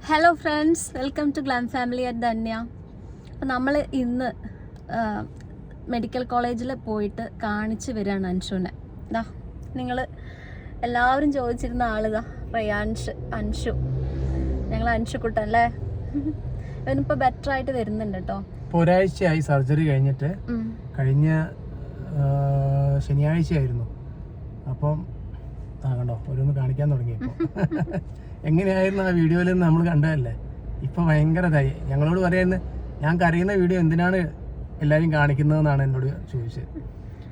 Hello friends, welcome to glam family at Dhanya. അപ്പം നമ്മൾ ഇന്ന് മെഡിക്കൽ കോളേജിൽ പോയിട്ട് കാണിച്ച് വരികയാണ് അൻഷുവിനെ. ഇതാ നിങ്ങൾ എല്ലാവരും ചോദിച്ചിരുന്ന ആളിതാ അൻഷു, ഞങ്ങൾ അൻഷുക്കുട്ടൻ അല്ലേ. ഇവനിപ്പോൾ ബെറ്റർ ആയിട്ട് വരുന്നുണ്ട് കേട്ടോ. ഇപ്പോൾ ഒരാഴ്ചയായി സർജറി കഴിഞ്ഞിട്ട്. കഴിഞ്ഞ ശനിയാഴ്ചയായിരുന്നു. അപ്പം കണ്ടോ ഓരോന്ന് കാണിക്കാൻ തുടങ്ങിയപ്പോൾ എങ്ങനെയായിരുന്നു ആ വീഡിയോയിൽ നമ്മൾ കണ്ടതല്ലേ. ഇപ്പം ഭയങ്കര ഇതായി. ഞങ്ങളോട് പറയുന്നത് ഞാൻ കരയുന്ന വീഡിയോ എന്തിനാണ് എല്ലാവരും കാണിക്കുന്നതെന്നാണ് എന്നോട് ചോദിച്ചത്.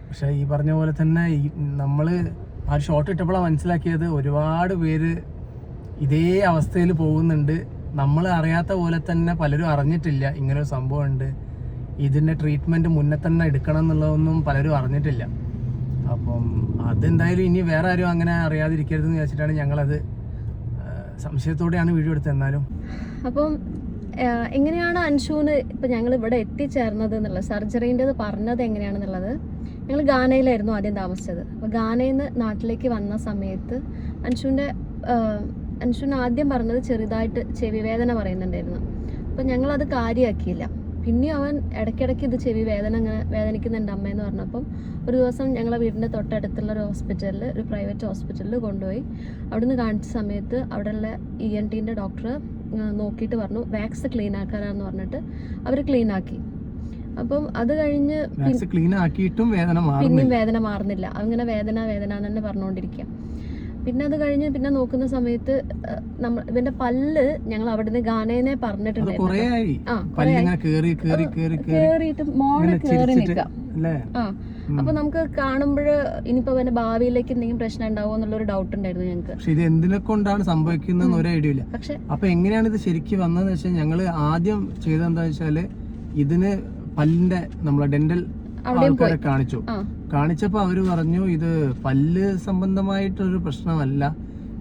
പക്ഷേ ഈ പറഞ്ഞ പോലെ തന്നെ നമ്മൾ ആ ഒരു ഷോട്ട് ഇട്ടപ്പോഴാണ് മനസ്സിലാക്കിയത് ഒരുപാട് പേര് ഇതേ അവസ്ഥയിൽ പോകുന്നുണ്ട്. നമ്മൾ അറിയാത്ത പോലെ തന്നെ പലരും അറിഞ്ഞിട്ടില്ല ഇങ്ങനൊരു സംഭവം ഉണ്ട്, ഇതിൻ്റെ ട്രീറ്റ്മെൻറ്റ് മുന്നേ തന്നെ എടുക്കണം എന്നുള്ളതൊന്നും പലരും അറിഞ്ഞിട്ടില്ല. അപ്പം അതെന്തായാലും ഇനി വേറെ ആരും അങ്ങനെ അറിയാതിരിക്കരുതെന്ന് വിചാരിച്ചിട്ടാണ് ഞങ്ങളത് സംശയത്തോടെയാണ് വീഡിയോ എടുത്തത്. എന്നാലും അപ്പം എങ്ങനെയാണ് അൻഷുവിന് ഇപ്പം ഞങ്ങൾ ഇവിടെ എത്തിച്ചേർന്നത് എന്നുള്ളത്, സർജറീൻ്റെത് പറഞ്ഞത് എങ്ങനെയാണെന്നുള്ളത്, ഞങ്ങൾ ഗാനയിലായിരുന്നു ആദ്യം താമസിച്ചത്. അപ്പോൾ ഗാനയിൽ നിന്ന് നാട്ടിലേക്ക് വന്ന സമയത്ത് അൻഷുവിന് ആദ്യം പറഞ്ഞത് ചെറുതായിട്ട് ചെവി വേദന പറയുന്നുണ്ടായിരുന്നു. അപ്പം ഞങ്ങളത് കാര്യമാക്കിയില്ല. പിന്നെയും അവൻ ഇടയ്ക്കിടയ്ക്ക് ഇത് ചെവി വേദനിക്കുന്നുണ്ട് അമ്മയെന്ന് പറഞ്ഞപ്പം ഒരു ദിവസം ഞങ്ങളെ വീടിൻ്റെ തൊട്ടടുത്തുള്ള ഒരു ഹോസ്പിറ്റലിൽ, ഒരു പ്രൈവറ്റ് ഹോസ്പിറ്റലിൽ കൊണ്ടുപോയി. അവിടുന്ന് കാണിച്ച സമയത്ത് അവിടെയുള്ള ENTൻ്റെ ഡോക്ടർ നോക്കിയിട്ട് പറഞ്ഞു വാക്സ് ക്ലീൻ ആക്കാനാന്ന് പറഞ്ഞിട്ട് അവർ ക്ലീൻ ആക്കി. അപ്പം അത് കഴിഞ്ഞ് പിന്നെയും വേദന മാറുന്നില്ല. അങ്ങനെ വേദന എന്ന് തന്നെ പറഞ്ഞുകൊണ്ടിരിക്കുക. പിന്നെ അത് കഴിഞ്ഞ് പിന്നെ നോക്കുന്ന സമയത്ത് ഇവന്റെ പല്ല് ഞങ്ങൾ അവിടുന്ന് ഗാനേനെ പറഞ്ഞിട്ടുണ്ടായിരുന്നു. കേറിയിട്ട് മോളെ കേറി നിൽക്കാം. അപ്പൊ നമുക്ക് കാണുമ്പോൾ ഇനിയിപ്പോ അവന്റെ ഭാവിയിലേക്ക് എന്തെങ്കിലും പ്രശ്നം ഉണ്ടാവോ എന്നുള്ളൊരു ഡൗട്ട് ഉണ്ടായിരുന്നു ഞങ്ങൾക്ക്. പക്ഷെ ഇത് എന്തിനെ കൊണ്ടാണ് സംഭവിക്കുന്നത് ഒരു ഐഡിയ ഇല്ല. പക്ഷെ അപ്പൊ എങ്ങനെയാണ് ഇത് ശരിക്കും വന്നതെന്ന് വെച്ചാൽ ഞങ്ങള് ആദ്യം ചെയ്തെന്താ വെച്ചാല് ഇതിന് പല്ലിന്റെ നമ്മളെ ഡെന്റൽ ആൾക്കാരെ കാണിച്ചപ്പോ അവര് പറഞ്ഞു ഇത് പല്ല് സംബന്ധമായിട്ടൊരു പ്രശ്നമല്ല,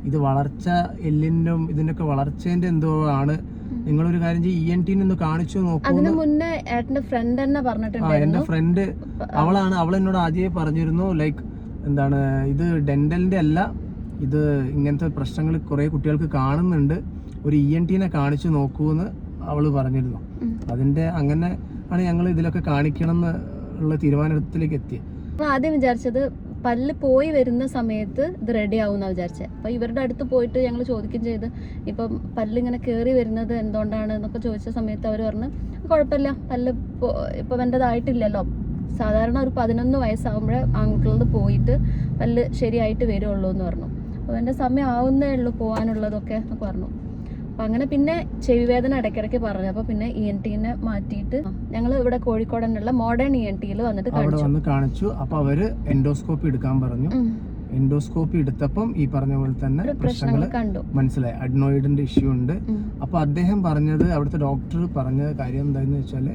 ഇത് വളർച്ച എല്ലിനും ഇതിനൊക്കെ വളർച്ചേന്റെ എന്തോ ആണ്. നിങ്ങളൊരു കാര്യം ചെയ്യും ENTനെ ഒന്ന് കാണിച്ചു നോക്കൂ. എന്റെ ഫ്രണ്ട് അവൾ എന്നോട് ആദ്യമേ പറഞ്ഞിരുന്നു, ലൈക്ക് എന്താണ് ഇത് ഡെന്റലിന്റെ അല്ല, ഇത് ഇങ്ങനത്തെ പ്രശ്നങ്ങൾ കുറെ കുട്ടികൾക്ക് കാണുന്നുണ്ട്, ഒരു ENTനെ കാണിച്ചു നോക്കൂന്ന് അവള് പറഞ്ഞിരുന്നു. അതിന്റെ അങ്ങനെ ആണ് ഞങ്ങൾ ഇതിലൊക്കെ കാണിക്കണം എന്നുള്ള തീരുമാനത്തിലേക്ക് എത്തിയത്. ആദ്യം വിചാരിച്ചത് പല്ല് പോയി വരുന്ന സമയത്ത് ഇത് റെഡി ആവുന്ന വിചാരിച്ചത്. അപ്പൊ ഇവരുടെ അടുത്ത് പോയിട്ട് ഞങ്ങൾ ചോദിക്കുകയും ചെയ്ത് ഇപ്പം പല്ല് ഇങ്ങനെ കയറി വരുന്നത് എന്തുകൊണ്ടാണ് എന്നൊക്കെ ചോദിച്ച സമയത്ത് അവർ പറഞ്ഞു കുഴപ്പമില്ല, പല്ല് ഇപ്പൊ വേണ്ടതായിട്ടില്ലല്ലോ, സാധാരണ ഒരു 11 വയസ്സാകുമ്പോഴേ ആൺകുട്ടികളത് പോയിട്ട് പല്ല് ശരിയായിട്ട് വരുള്ളൂ എന്ന് പറഞ്ഞു. അപ്പോൾ എൻ്റെ സമയം ആവുന്നേ ഉള്ളൂ പോകാനുള്ളതൊക്കെ എന്നൊക്കെ പറഞ്ഞു. അപ്പം അങ്ങനെ പിന്നെ ചെവി വേദന ഇടയ്ക്കിടയ്ക്ക് പറഞ്ഞു. അപ്പോൾ പിന്നെ ENTനെ മാറ്റിയിട്ട് ഞങ്ങൾ ഇവിടെ കോഴിക്കോട് തന്നെയുള്ള മോഡേൺ ENTയിൽ വന്നിട്ട് കാണിച്ചു. അപ്പോൾ അവര് എൻഡോസ്കോപ്പി എടുക്കാൻ പറഞ്ഞു. എൻഡോസ്കോപ്പി എടുത്തപ്പം ഈ പറഞ്ഞ പോലെ തന്നെ പ്രശ്നങ്ങൾ മനസ്സിലായി, അഡ്നോയിഡിന്റെ ഇഷ്യൂ ഉണ്ട്. അപ്പൊ അദ്ദേഹം പറഞ്ഞത്, അവിടുത്തെ ഡോക്ടർ പറഞ്ഞ കാര്യം എന്താണെന്ന് വെച്ചാല്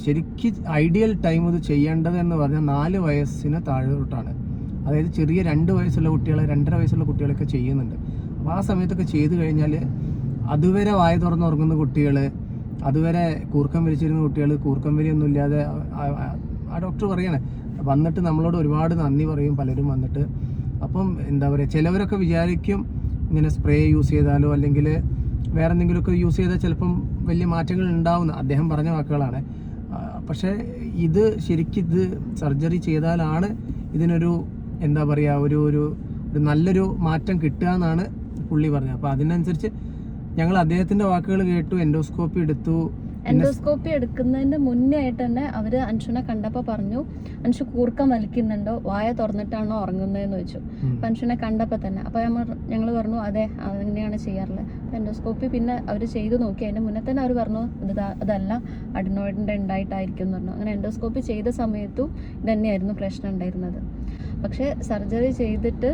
ശരിക്കും ഐഡിയൽ ടൈം ഇത് ചെയ്യേണ്ടത് എന്ന് പറഞ്ഞാൽ 4 വയസ്സിന് താഴോട്ടാണ്. അതായത് ചെറിയ 2 വയസ്സുള്ള കുട്ടികളെ 2.5 വയസ്സുള്ള കുട്ടികളൊക്കെ ചെയ്യുന്നുണ്ട്. അപ്പോൾ ആ സമയത്തൊക്കെ ചെയ്തു കഴിഞ്ഞാൽ അതുവരെ വായ തുറന്നുറങ്ങുന്ന കുട്ടികൾ, അതുവരെ കൂർക്കം വലിച്ചിരുന്ന കുട്ടികൾ കൂർക്കം വലിയൊന്നും ഇല്ലാതെ ആ ഡോക്ടർ പറയാണ് വന്നിട്ട് നമ്മളോട് ഒരുപാട് നന്ദി പറയും പലരും വന്നിട്ട്. അപ്പം എന്താ പറയുക, ചിലവരൊക്കെ വിചാരിക്കും ഇങ്ങനെ സ്പ്രേ യൂസ് ചെയ്താലോ അല്ലെങ്കിൽ വേറെ എന്തെങ്കിലുമൊക്കെ യൂസ് ചെയ്താൽ ചിലപ്പം വലിയ മാറ്റങ്ങൾ ഉണ്ടാവുന്ന അദ്ദേഹം പറഞ്ഞ വാക്കുകളാണ്. പക്ഷേ ഇത് ശരിക്കും ഇത് സർജറി ചെയ്താലാണ് ഇതിനൊരു എന്താ പറയുക ഒരു നല്ലൊരു മാറ്റം കിട്ടുക എന്നാണ് പുള്ളി പറഞ്ഞത്. അപ്പോൾ അതിനനുസരിച്ച് ഞങ്ങൾ അദ്ദേഹത്തിന്റെ വാക്കുകൾ കേട്ടു, എൻഡോസ്കോപ്പി എടുത്തു. എൻഡോസ്കോപ്പി എടുക്കുന്നതിന്റെ മുന്നേ ആയിട്ട് തന്നെ അവര് അൻഷുനെ കണ്ടപ്പോൾ പറഞ്ഞു അൻഷു കൂർക്കം വലിക്കുന്നുണ്ടോ, വായ തുറന്നിട്ടാണോ ഉറങ്ങുന്നതെന്ന് ചോദിച്ചു. അപ്പം അൻഷുനെ കണ്ടപ്പോൾ തന്നെ അപ്പോൾ ഞങ്ങൾ പറഞ്ഞു അതെ അങ്ങനെയാണ് ചെയ്യാറുള്ളത്. അപ്പം എൻഡോസ്കോപ്പി പിന്നെ അവർ ചെയ്തു നോക്കി. അതിന്റെ മുന്നേ തന്നെ അവർ പറഞ്ഞു അതല്ല അഡിനോയിഡിന്റെ ഉണ്ടായിട്ടായിരിക്കും എന്ന് പറഞ്ഞു. അങ്ങനെ എൻഡോസ്കോപ്പി ചെയ്ത സമയത്തും ഇതന്നെയായിരുന്നു പ്രശ്നം ഉണ്ടായിരുന്നത്. പക്ഷെ സർജറി ചെയ്തിട്ട്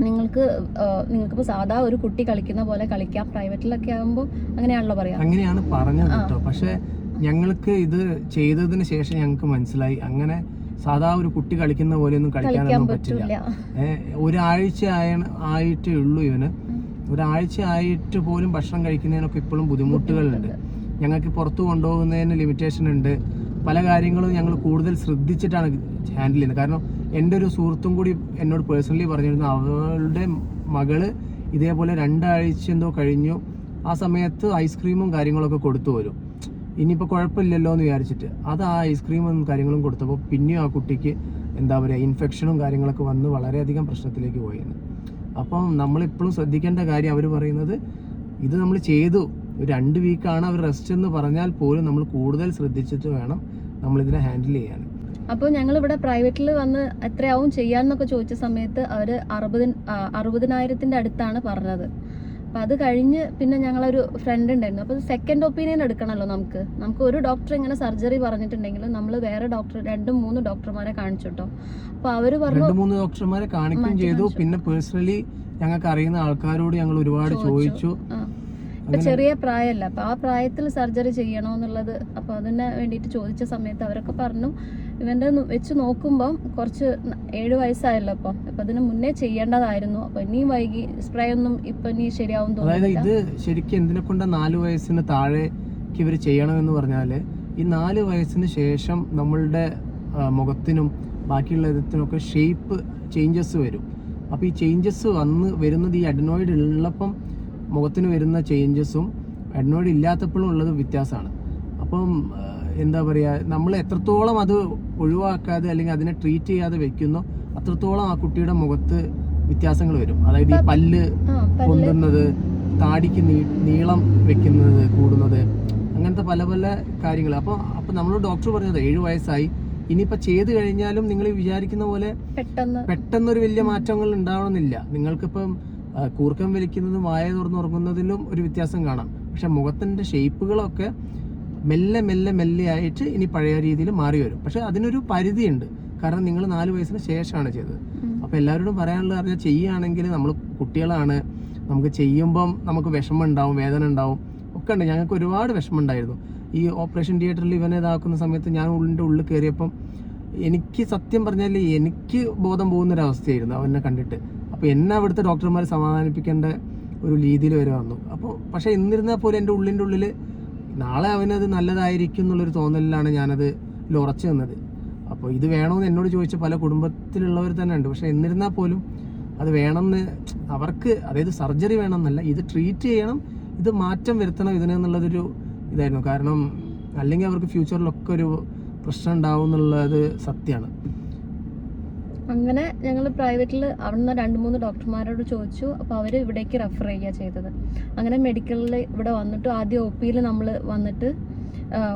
നിങ്ങൾക്കിപ്പോൾ സാധാ ഒരു കുട്ടി കളിക്കുന്ന പോലെ കളിക്കാം. പ്രൈവറ്റിലൊക്കെ ആകുമ്പോൾ അങ്ങനെയാണല്ലോ പറയാ, അങ്ങനെയാണ് പറഞ്ഞത് കേട്ടോ. പക്ഷെ ഞങ്ങൾക്ക് ഇത് ചെയ്തതിന് ശേഷം ഞങ്ങൾക്ക് മനസ്സിലായി അങ്ങനെ സാധാ ഒരു കുട്ടി കളിക്കുന്ന പോലെയൊന്നും കളിക്കാനൊന്നും പറ്റില്ല. ഒരാഴ്ച ആയിട്ടേ ഉള്ളൂ ഇവന്. ഒരാഴ്ച ആയിട്ട് പോലും ഭക്ഷണം കഴിക്കുന്നതിനൊക്കെ ഇപ്പോഴും ബുദ്ധിമുട്ടുകളുണ്ട്. ഞങ്ങൾക്ക് പുറത്തു കൊണ്ടുപോകുന്നതിന് ലിമിറ്റേഷൻ ഉണ്ട്. പല കാര്യങ്ങളും ഞങ്ങൾ കൂടുതൽ ശ്രദ്ധിച്ചിട്ടാണ് ഹാൻഡിൽ ചെയ്യുന്നത്. കാരണം എൻ്റെ ഒരു സുഹൃത്തും കൂടി എന്നോട് പേഴ്സണലി പറഞ്ഞിരുന്നു, അവളുടെ മകള് ഇതേപോലെ 2 ആഴ്ച എന്തോ കഴിഞ്ഞു ആ സമയത്ത് ഐസ്ക്രീമും കാര്യങ്ങളൊക്കെ കൊടുത്തു വരും. ഇനിയിപ്പോൾ കുഴപ്പമില്ലല്ലോ എന്ന് വിചാരിച്ചിട്ട് അത് ആ ഐസ്ക്രീമും കാര്യങ്ങളും കൊടുത്തപ്പോൾ പിന്നെയും ആ കുട്ടിക്ക് എന്താ പറയുക ഇൻഫെക്ഷനും കാര്യങ്ങളൊക്കെ വന്ന് വളരെയധികം പ്രശ്നത്തിലേക്ക് പോയിരുന്നു. അപ്പം നമ്മളിപ്പോഴും ശ്രദ്ധിക്കേണ്ട കാര്യം, അവർ പറയുന്നത് ഇത് നമ്മൾ ചെയ്തു 2 വീക്കാണ് അവർ റെസ്റ്റ് എന്ന് പറഞ്ഞാൽ പോലും നമ്മൾ കൂടുതൽ ശ്രദ്ധിച്ചിട്ട് വേണം നമ്മളിതിനെ ഹാൻഡിൽ ചെയ്യാൻ. അപ്പോൾ ഞങ്ങളിവിടെ പ്രൈവറ്റിൽ വന്ന് എത്രയാവും ചെയ്യാന്നൊക്കെ ചോദിച്ച സമയത്ത് അവർ 60,000 അടുത്താണ് പറഞ്ഞത്. അപ്പോൾ അത് കഴിഞ്ഞ് പിന്നെ ഞങ്ങളൊരു ഫ്രണ്ട് ഉണ്ടായിരുന്നു. അപ്പോൾ സെക്കൻഡ് ഒപ്പീനിയൻ എടുക്കണമല്ലോ നമുക്ക് ഒരു ഡോക്ടർ ഇങ്ങനെ സർജറി പറഞ്ഞിട്ടുണ്ടെങ്കിലും നമ്മൾ വേറെ ഡോക്ടർ 2-3 ഡോക്ടർമാരെ കാണിച്ചു കേട്ടോ. അപ്പോൾ അവർ പറഞ്ഞു 2-3 ഡോക്ടർമാരെ കാണിക്കുകയും ചെയ്തു. പിന്നെ പേഴ്സണലി ഞങ്ങൾക്ക് അറിയുന്ന ആൾക്കാരോട് ഞങ്ങൾ ഒരുപാട് ചോദിച്ചു. ഇപ്പൊ ചെറിയ പ്രായമല്ല, അപ്പൊ ആ പ്രായത്തിൽ സർജറി ചെയ്യണോ എന്നുള്ളത് അപ്പൊ അതിന് വേണ്ടിയിട്ട് ചോദിച്ച സമയത്ത് അവരൊക്കെ പറഞ്ഞു ഇവന്റെ വെച്ച് നോക്കുമ്പോൾ കുറച്ച് 7 വയസ്സായല്ലോ അപ്പൊ അതിന് മുന്നേ ചെയ്യേണ്ടതായിരുന്നു. അപ്പൊ ഇനിയും വൈകി സ്പ്രേ ഒന്നും ഇപ്പൊ ഇനി ശരിയാവും തോന്നുന്നു. ഇത് ശരിക്കും എന്തിനെ കൊണ്ട് 4 വയസ്സിന് താഴേക്ക് ഇവർ ചെയ്യണമെന്ന് പറഞ്ഞാല് ഈ 4 വയസ്സിന് ശേഷം നമ്മളുടെ മുഖത്തിനും ബാക്കിയുള്ള ഇതിനൊക്കെ ഷേപ്പ് ചേഞ്ചസ് വരും. അപ്പോൾ ഈ ചേഞ്ചസ് വരുന്നത് ഈ അഡിനോയിഡ് ഉള്ളപ്പം മുഖത്തിന് വരുന്ന ചേഞ്ചസും അഡിനോയിഡ് ഇല്ലാത്തപ്പോഴും ഉള്ളത് വ്യത്യാസമാണ്. അപ്പം എന്താ പറയുക, നമ്മൾ എത്രത്തോളം അത് ഒഴിവാക്കാതെ അല്ലെങ്കിൽ അതിനെ ട്രീറ്റ് ചെയ്യാതെ വെക്കുന്നോ അത്രത്തോളം ആ കുട്ടിയുടെ മുഖത്ത് വ്യത്യാസങ്ങൾ വരും. അതായത് ഈ പല്ല് പൊന്തുന്നത്, താടിക്ക് നീളം വെക്കുന്നത് കൂടുന്നത്, അങ്ങനത്തെ പല പല കാര്യങ്ങൾ. അപ്പോൾ നമ്മൾ ഡോക്ടർ പറഞ്ഞത് 7 വയസ്സായി, ഇനിയിപ്പോൾ ചെയ്ത് കഴിഞ്ഞാലും നിങ്ങൾ വിചാരിക്കുന്ന പോലെ പെട്ടെന്നൊരു വലിയ മാറ്റങ്ങൾ ഉണ്ടാവണമെന്നില്ല. നിങ്ങൾക്കിപ്പം കൂർക്കം വലിക്കുന്നതും വായ തുറന്നുറങ്ങുന്നതിലും ഒരു വ്യത്യാസം കാണാം. പക്ഷെ മുഖത്തിൻ്റെ ഷേപ്പുകളൊക്കെ മെല്ലെ മെല്ലെ മെല്ലെ ആയിട്ട് ഇനി പഴയ രീതിയിൽ മാറി വരും. പക്ഷെ അതിനൊരു പരിധിയുണ്ട്. കാരണം നിങ്ങൾ 4 വയസ്സിന് ശേഷമാണ് ചെയ്തത്. അപ്പോൾ എല്ലാവരോടും പറയാനുള്ളത് പറഞ്ഞാൽ ചെയ്യുകയാണെങ്കിൽ നമ്മൾ കുട്ടികളാണ്, നമുക്ക് ചെയ്യുമ്പം നമുക്ക് വിഷമം ഉണ്ടാവും, വേദന ഉണ്ടാവും, ഒക്കെ ഉണ്ട്. ഞങ്ങൾക്ക് ഒരുപാട് വിഷമം ഉണ്ടായിരുന്നു. ഈ ഓപ്പറേഷൻ തിയേറ്ററിൽ ഇവനെ ഇതാക്കുന്ന സമയത്ത് ഞാൻ ഉള്ളിൽ കയറിയപ്പം എനിക്ക് സത്യം പറഞ്ഞാൽ എനിക്ക് ബോധം പോകുന്നൊരവസ്ഥയായിരുന്നു അവനെ കണ്ടിട്ട്. അപ്പോൾ എന്നെ അവിടുത്തെ ഡോക്ടർമാർ സമാധാനിപ്പിക്കേണ്ട ഒരു രീതിയിൽ വരെ വന്നു. അപ്പോൾ പക്ഷേ എന്നിരുന്നാൽ പോലും എൻ്റെ ഉള്ളിൻ്റെ ഉള്ളിൽ നാളെ അവനത് നല്ലതായിരിക്കും എന്നുള്ളൊരു തോന്നലിലാണ് ഞാനത് ഉറച്ചു നിന്നത്. അപ്പോൾ ഇത് വേണമെന്ന് എന്നോട് ചോദിച്ച പല കുടുംബത്തിലുള്ളവർ തന്നെ ഉണ്ട്. പക്ഷേ എന്നിരുന്നാൽ പോലും അത് വേണമെന്ന് അവർക്ക്, അതായത് സർജറി വേണമെന്നല്ല, ഇത് ട്രീറ്റ് ചെയ്യണം, ഇത് മാറ്റം വരുത്തണം ഇതിനെന്നുള്ളതൊരു ഇതായിരുന്നു. കാരണം അല്ലെങ്കിൽ അവർക്ക് ഫ്യൂച്ചറിലൊക്കെ ഒരു പ്രശ്നം ഉണ്ടാവും എന്നുള്ളത് സത്യമാണ്. അങ്ങനെ ഞങ്ങൾ പ്രൈവറ്റിൽ അവിടുന്ന് 2-3 ഡോക്ടർമാരോട് ചോദിച്ചു. അപ്പോൾ അവർ ഇവിടേക്ക് റെഫർ ചെയ്യുക ചെയ്തത്. അങ്ങനെ മെഡിക്കലിൽ ഇവിടെ വന്നിട്ട് ആദ്യം OP-യിൽ നമ്മൾ വന്നിട്ട്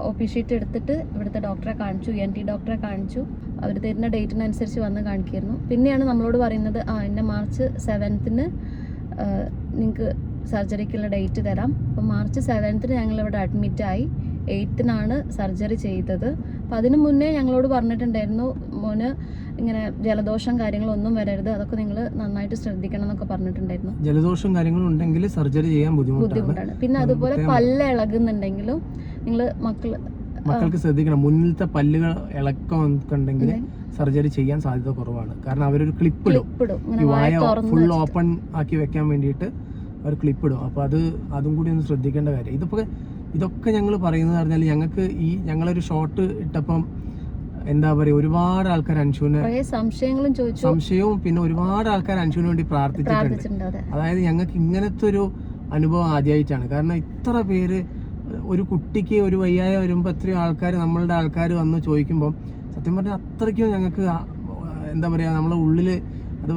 OP ഷീറ്റ് എടുത്തിട്ട് ഇവിടുത്തെ ഡോക്ടറെ കാണിച്ചു, ENT ഡോക്ടറെ കാണിച്ചു. അവർ തരുന്ന ഡേറ്റിനനുസരിച്ച് വന്ന് കാണിക്കായിരുന്നു. പിന്നെയാണ് നമ്മളോട് പറയുന്നത് ഇന്ന March 7th നിങ്ങൾക്ക് സർജറിക്കുള്ള ഡേറ്റ് തരാം. അപ്പോൾ March 7th ഞങ്ങളിവിടെ അഡ്മിറ്റായി. 8th സർജറി ചെയ്തത്. അപ്പോൾ അതിന് മുന്നേ ഞങ്ങളോട് പറഞ്ഞിട്ടുണ്ടായിരുന്നു മോന് ഇങ്ങനെ ജലദോഷം കാര്യങ്ങളൊന്നും വരരുത്, അതൊക്കെ നിങ്ങൾ നന്നായിട്ട് ശ്രദ്ധിക്കണം എന്നൊക്കെ പറഞ്ഞിട്ടുണ്ടായിരുന്നു. ജലദോഷം കാര്യങ്ങളും ഉണ്ടെങ്കിൽ സർജറി ചെയ്യാൻ ബുദ്ധിമുട്ടാണ്. പിന്നെ അതുപോലെ പല്ല് ഇളകുന്നുണ്ടെങ്കിലും നിങ്ങൾ മക്കൾക്ക് ശ്രദ്ധിക്കണം. മുന്നിലത്തെ പല്ലുകൾ ഇളക്കം ഉണ്ടെങ്കിൽ സർജറി ചെയ്യാൻ സാധ്യത കുറവാണ്. കാരണം അവരൊരു ക്ലിപ്പ് ഇടും, വായ ഫുൾ ഓപ്പൺ ആക്കി വെക്കാൻ വേണ്ടിയിട്ട് അവർ ക്ലിപ്പ് ഇടും. അപ്പോൾ അതും കൂടി ഒന്ന് ശ്രദ്ധിക്കേണ്ട കാര്യം. ഇതൊക്കെ ഞങ്ങൾ പറയുന്നത് പറഞ്ഞാൽ ഞങ്ങളൊരു ഷോട്ട് ഇട്ടപ്പം എന്താ പറയുക, ഒരുപാട് ആൾക്കാർ അൻഷുവിനെ സംശയവും പിന്നെ ഒരുപാട് ആൾക്കാർ അൻഷുവിന് വേണ്ടി പ്രാർത്ഥിച്ചിട്ടുണ്ട്. അതായത് ഞങ്ങൾക്ക് ഇങ്ങനത്തെ ഒരു അനുഭവം ആദ്യമായിട്ടാണ്. കാരണം ഇത്ര പേര് ഒരു കുട്ടിക്ക് ഒരു വയ്യായ വരുമ്പോൾ എത്രയോ ആൾക്കാർ, നമ്മളുടെ ആൾക്കാർ വന്ന് ചോദിക്കുമ്പോൾ സത്യം പറഞ്ഞാൽ അത്രയ്ക്കും ഞങ്ങൾക്ക് എന്താ പറയുക, നമ്മളെ ഉള്ളിൽ അത്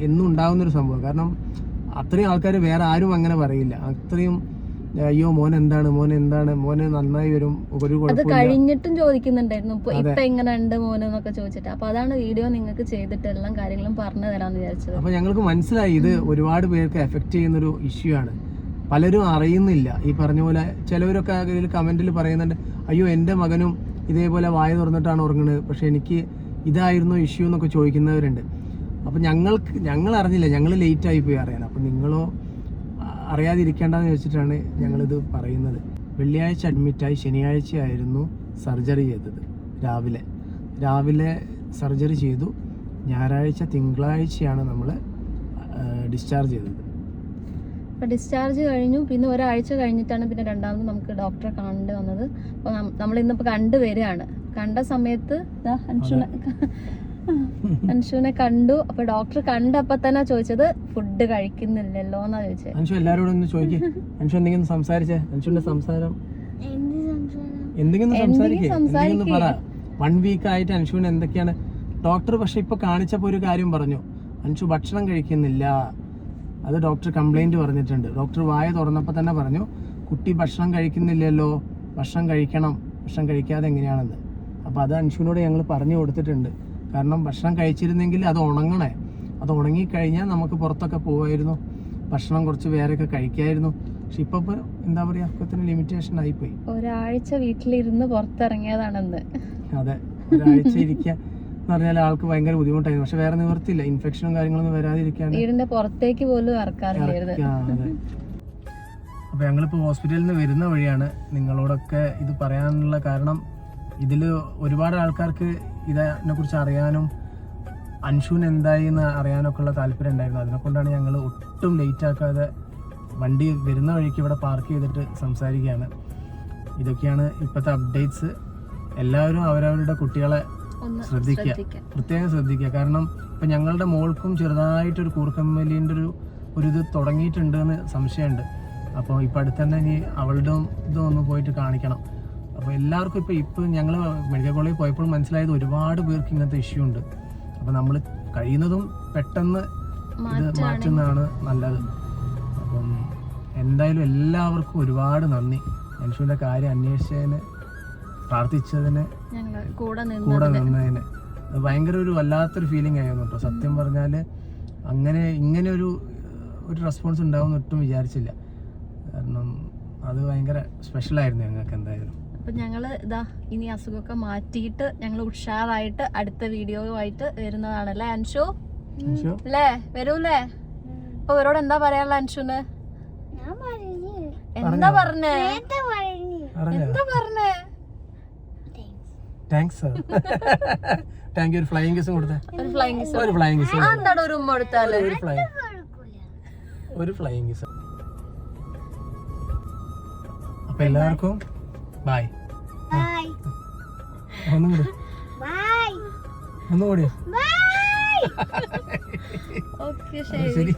എന്നും ഉണ്ടാകുന്നൊരു സംഭവം. കാരണം അത്രയും ആൾക്കാർ വേറെ ആരും അങ്ങനെ പറയില്ല. അത്രയും അയ്യോ മോൻ എന്താണ് മോന് നന്നായി വരും, ഒരു കുഴപ്പമില്ല. കഴിഞ്ഞിട്ടും ചോദിക്കുന്നുണ്ടായിരുന്നു ഇപ്പൊ എങ്ങനെ ഉണ്ട് മോന് എന്നൊക്കെ ചോദിച്ചിട്ട്. അപ്പൊ അതാണ് വീഡിയോ നിങ്ങൾക്ക് ചെയ്തിട്ട് എല്ലാ കാര്യങ്ങളും പറഞ്ഞു തരാന്ന് വിചാരിച്ചത്. അപ്പൊ ഞങ്ങൾക്ക് മനസ്സിലായി ഇത് ഒരുപാട് പേർക്ക് എഫക്ട് ചെയ്യുന്നൊരു ഇഷ്യൂ ആണ്. പലരും അറിയുന്നില്ല. ഈ പറഞ്ഞ പോലെ ചിലവരൊക്കെ കമന്റിൽ പറയുന്നുണ്ട്, അയ്യോ എൻ്റെ മകനും ഇതേപോലെ വായ തുറന്നിട്ടാണ് ഉറങ്ങുന്നത്, പക്ഷെ എനിക്ക് ഇതായിരുന്നു ഇഷ്യൂ എന്നൊക്കെ ചോദിക്കുന്നവരുണ്ട്. അപ്പം ഞങ്ങൾ അറിഞ്ഞില്ല, ഞങ്ങൾ ലേറ്റ് ആയി പോയി അറിയാൻ. അപ്പം നിങ്ങളോ അറിയാതിരിക്കേണ്ടെന്ന് വെച്ചിട്ടാണ് ഞങ്ങളിത് പറയുന്നത്. വെള്ളിയാഴ്ച അഡ്മിറ്റായി, ശനിയാഴ്ചയായിരുന്നു സർജറി ചെയ്തത്. രാവിലെ സർജറി ചെയ്തു. ഞായറാഴ്ച തിങ്കളാഴ്ചയാണ് നമ്മൾ ഡിസ്ചാർജ് ചെയ്തത്. അപ്പോൾ ഡിസ്ചാർജ് കഴിഞ്ഞു. പിന്നെ ഒരാഴ്ച കഴിഞ്ഞിട്ടാണ് പിന്നെ രണ്ടാമത് നമുക്ക് ഡോക്ടറെ കാണേണ്ടി വന്നത്. അപ്പോൾ നമ്മളിന്നിപ്പോൾ കണ്ടുവരികയാണ്. കണ്ട സമയത്ത് അൻഷുവിനെ കണ്ടു. അപ്പൊ ഡോക്ടർ കണ്ടപ്പോ തന്നെ ചോദിച്ചത് ഫുഡ് കഴിക്കുന്നില്ലല്ലോ എന്നാ ചോദിച്ചത്. അൻഷു എല്ലാരോടും ഒന്ന് ചോദിക്കേ, അൻഷു എന്തെങ്കിലും സംസാരിച്ചേ? അൻഷുവിന്റെ സംസാരം എന്തെങ്കിലും സംസാരിക്കേ, പറ. 1 വീക്ക് ആയിട്ട് അൻഷുവിന് എന്തൊക്കെയാണ് ഡോക്ടർ പക്ഷെ ഇപ്പൊ കാണിച്ചപ്പോ ഒരു കാര്യം പറഞ്ഞു, അൻഷു ഭക്ഷണം കഴിക്കുന്നില്ല. അത് ഡോക്ടർ കംപ്ലൈന്റ് പറഞ്ഞിട്ടുണ്ട്. ഡോക്ടർ വായ തുറന്നപ്പോ തന്നെ പറഞ്ഞു, കുട്ടി ഭക്ഷണം കഴിക്കുന്നില്ലല്ലോ, ഭക്ഷണം കഴിക്കണം, ഭക്ഷണം കഴിക്കാതെ എങ്ങനെയാണെന്ന്. അപ്പൊ അത് അൻഷുവിനോട് ഞങ്ങൾ പറഞ്ഞു കൊടുത്തിട്ടുണ്ട്. കാരണം ഭക്ഷണം കഴിച്ചിരുന്നെങ്കിൽ അത് ഉണങ്ങണേ, അത് ഉണങ്ങിക്കഴിഞ്ഞാൽ നമുക്ക് പുറത്തൊക്കെ പോവായിരുന്നു, ഭക്ഷണം കുറച്ച് വേറെയൊക്കെ കഴിക്കായിരുന്നു. പക്ഷെ ഇപ്പൊ എന്താ പറയാ, ഒക്കെ ലിമിറ്റേഷൻ ആയിപ്പോയി. ഒരാഴ്ച വീട്ടിലിരുന്ന് പുറത്തിറങ്ങിയതാണെന്ന്. അതെ, ഒരാഴ്ച ഇരിക്കുക എന്ന് പറഞ്ഞാൽ ആൾക്ക് ഭയങ്കര ബുദ്ധിമുട്ടായിരുന്നു. പക്ഷെ വേറെ നിവർത്തില്ല, ഇൻഫെക്ഷനും കാര്യങ്ങളൊന്നും വരാതിരിക്കാൻ വീടിന്റെ പുറത്തേക്ക് പോലും ഇറക്കാറില്ലായിരുന്നു. അതെ. അപ്പൊ ഞങ്ങളിപ്പോ ഹോസ്പിറ്റലിൽ നിന്ന് വരുന്ന വഴിയാണ്. നിങ്ങളോടൊക്കെ ഇത് പറയാനുള്ള കാരണം, ഇതില് ഒരുപാട് ആൾക്കാർക്ക് ഇതിനെ കുറിച്ച് അറിയാനും അൻഷുവിന് എന്തായി എന്ന് അറിയാനൊക്കെ ഉള്ള താല്പര്യം ഉണ്ടായിരുന്നു. അതിനെക്കൊണ്ടാണ് ഞങ്ങൾ ഒട്ടും ലേറ്റ് ആക്കാതെ വണ്ടി വരുന്ന വഴിക്ക് ഇവിടെ പാർക്ക് ചെയ്തിട്ട് സംസാരിക്കുകയാണ്. ഇതൊക്കെയാണ് ഇപ്പോഴത്തെ അപ്ഡേറ്റ്സ്. എല്ലാവരും അവരവരുടെ കുട്ടികളെ ശ്രദ്ധിക്കുക, പ്രത്യേകം ശ്രദ്ധിക്കുക. കാരണം ഇപ്പം ഞങ്ങളുടെ മോൾക്കും ചെറുതായിട്ടൊരു കൂർക്കമ്പലിൻ്റെ ഒരു ഇത് തുടങ്ങിയിട്ടുണ്ട് എന്ന് സംശയമുണ്ട്. അപ്പോൾ ഇപ്പം അടുത്ത് തന്നെ ഇനി അവളുടെ ഇതൊന്ന് പോയിട്ട് കാണിക്കണം. അപ്പോൾ എല്ലാവർക്കും ഇപ്പം ഞങ്ങൾ മെഡിക്കൽ കോളേജിൽ പോയപ്പോൾ മനസ്സിലായത് ഒരുപാട് പേർക്ക് ഇങ്ങനത്തെ ഇഷ്യൂ ഉണ്ട്. അപ്പോൾ നമ്മൾ കഴിയുന്നതും പെട്ടെന്ന് ഇത് മാറ്റുന്നതാണ് നല്ലത്. അപ്പം എന്തായാലും എല്ലാവർക്കും ഒരുപാട് നന്ദി. അൻഷുവിൻ്റെ കാര്യം അന്വേഷിച്ചതിന്, പ്രാർത്ഥിച്ചതിന്, കൂടെ നിന്നതിന്. ഭയങ്കര ഒരു വല്ലാത്തൊരു ഫീലിംഗ് ആയിരുന്നു കേട്ടോ. സത്യം പറഞ്ഞാൽ ഇങ്ങനെ ഒരു റെസ്പോൺസ് ഉണ്ടാവുമെന്ന് ഒട്ടും വിചാരിച്ചില്ല. കാരണം അത് ഭയങ്കര സ്പെഷ്യലായിരുന്നു ഞങ്ങൾക്ക് എന്തായാലും. അപ്പം ഞങ്ങൾ ഇനി അസുഖമൊക്കെ മാറ്റിയിട്ട് ഞങ്ങൾ ഉഷാറായിട്ട് അടുത്ത വീഡിയോയുമായിട്ട് വരുന്നതാണല്ലേ അൻഷു? അല്ലേ, വരൂല്ലേ? ഇപ്പൊ ഇവരോട് എന്താ പറയാനുള്ള അൻഷുന്? എന്താ പറഞ്ഞേ? താങ്ക്സ്. Thank you. ഒരു ഫ്ലൈയിങ് കിസ് കൊടുത്തേ. ഒരു ഫ്ലൈയിങ് കിസ്. എന്താണ് ഒരു ഉമ്മ കൊടുത്താല്? ഒരു ഫ്ലൈയിങ് കിസ്. അപ്പൊ എല്ലാവർക്കും ബൈ. ഒന്നുകൂടി. ഓക്കെ, ശരി.